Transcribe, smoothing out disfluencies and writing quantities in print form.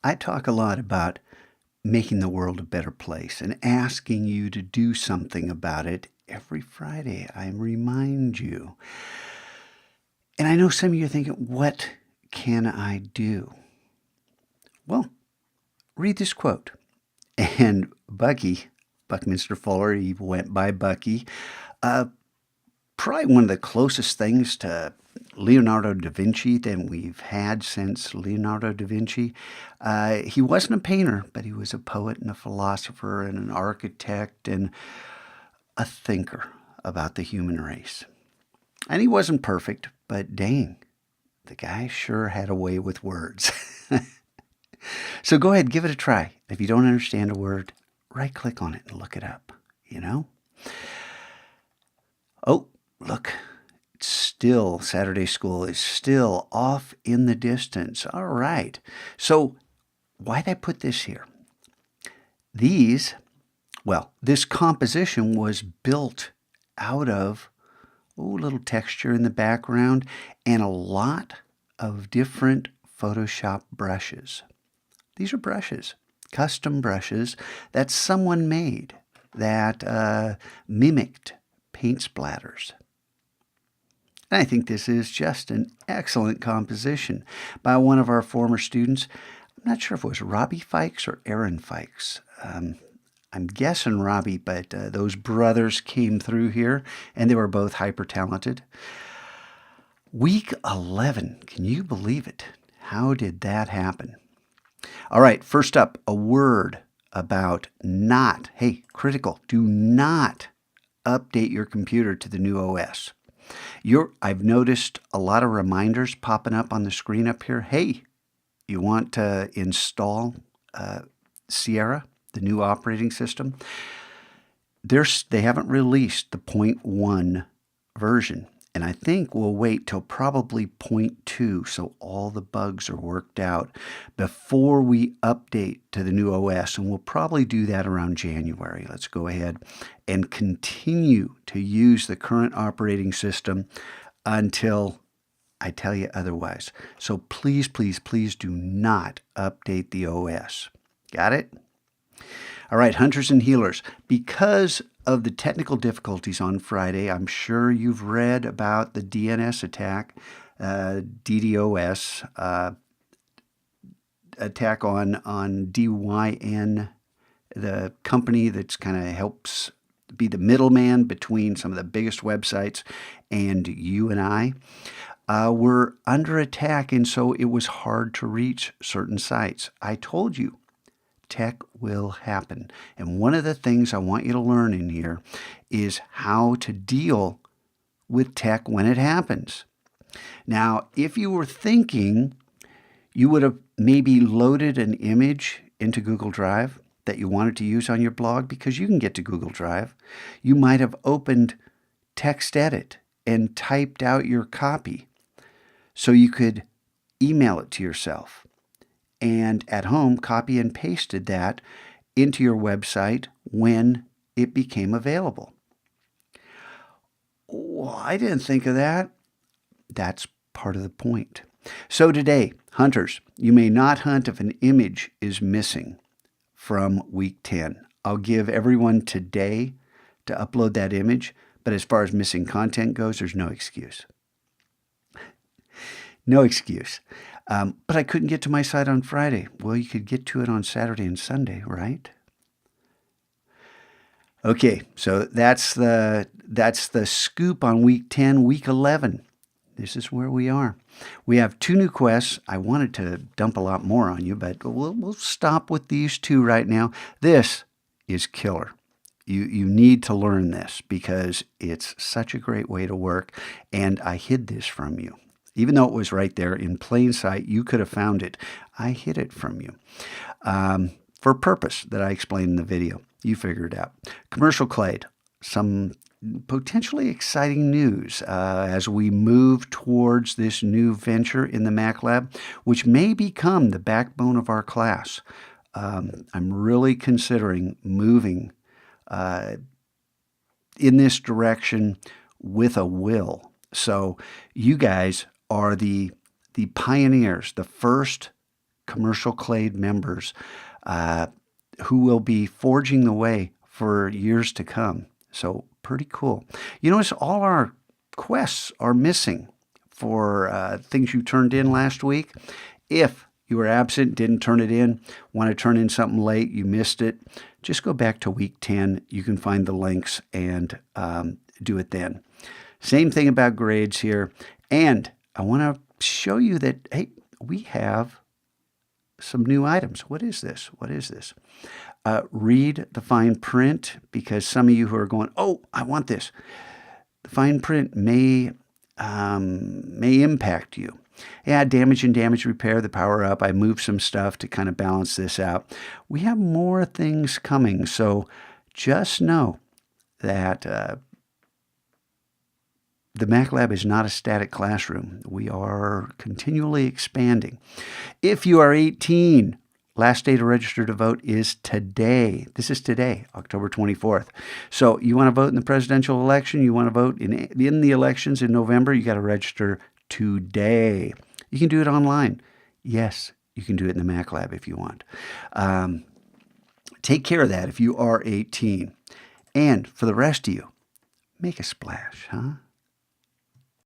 I talk a lot about making the world a better place and asking you to do something about it every Friday. I remind you. And I know some of you are thinking, what can I do? Well, read this quote. And Bucky, Buckminster Fuller, he went by Bucky, uh, probably one of the closest things to Leonardo da Vinci than we've had since Leonardo da Vinci. He wasn't a painter, but he was a poet and a philosopher and an architect and a thinker about the human race. And he wasn't perfect, but dang, the guy sure had a way with words. So go ahead, give it a try. If you don't understand a word, right-click on it and look it up, you know? Oh, look, it's still, Saturday school is still off in the distance. All right. So why'd I put this here? This composition was built out of a little texture in the background and a lot of different Photoshop brushes. These are brushes, custom brushes that someone made that mimicked paint splatters. And I think this is just an excellent composition by one of our former students. I'm not sure if it was Robbie Fikes or Aaron Fikes. I'm guessing Robbie, but those brothers came through here, and they were both hyper talented. Week 11, can you believe it? How did that happen? All right, first up, a word about not, hey, critical, do not update your computer to the new OS. I've noticed a lot of reminders popping up on the screen up here. Hey, you want to install Sierra, the new operating system? They haven't released the 0.1 version. And I think we'll wait till probably 0.2 so all the bugs are worked out before we update to the new OS. And we'll probably do that around January. Let's go ahead and continue to use the current operating system until I tell you otherwise. So please, please, please do not update the OS. Got it? All right, hunters and healers, because of the technical difficulties on Friday, I'm sure you've read about the DNS attack, DDoS, attack on DYN, the company that's kind of helps be the middleman between some of the biggest websites and you and I. Were under attack, and so it was hard to reach certain sites. I told you, tech will happen. And one of the things I want you to learn in here is how to deal with tech when it happens. Now, if you were thinking you would have maybe loaded an image into Google Drive that you wanted to use on your blog, because you can get to Google Drive, you might have opened TextEdit and typed out your copy so you could email it to yourself. And at home, copy and pasted that into your website when it became available. Oh, I didn't think of that. That's part of the point. So today, hunters, you may not hunt if an image is missing from week 10. I'll give everyone today to upload that image, but as far as missing content goes, there's no excuse. No excuse. But I couldn't get to my site on Friday. Well, you could get to it on Saturday and Sunday, right? Okay, so that's the scoop on week 10. Week 11, this is where we are. We have 2 new quests. I wanted to dump a lot more on you, but we'll stop with these 2 right now. This is killer. You need to learn this because it's such a great way to work, and I hid this from you. Even though it was right there in plain sight, you could have found it. I hid it from you for a purpose that I explained in the video. You figure it out. Commercial clade, some potentially exciting news as we move towards this new venture in the Mac Lab, which may become the backbone of our class. I'm really considering moving in this direction with a will. So you guys are the pioneers, the first commercial clade members who will be forging the way for years to come. So pretty cool. You notice all our quests are missing for things you turned in last week. If you were absent, didn't turn it in, want to turn in something late, you missed it, just go back to week 10. You can find the links and do it then. Same thing about grades here. And I want to show you that, hey, we have some new items. What is this? What is this? Read the fine print, because some of you who are going, oh, I want this. The fine print may impact you. Yeah, damage and damage repair, the power up. I moved some stuff to kind of balance this out. We have more things coming, so just know that the Mac Lab is not a static classroom. We are continually expanding. If you are 18, last day to register to vote is today. This is today, October 24th. So you want to vote in the presidential election, you want to vote in the elections in November, you got to register today. You can do it online. Yes, you can do it in the Mac Lab if you want. Take care of that if you are 18. And for the rest of you, make a splash, huh?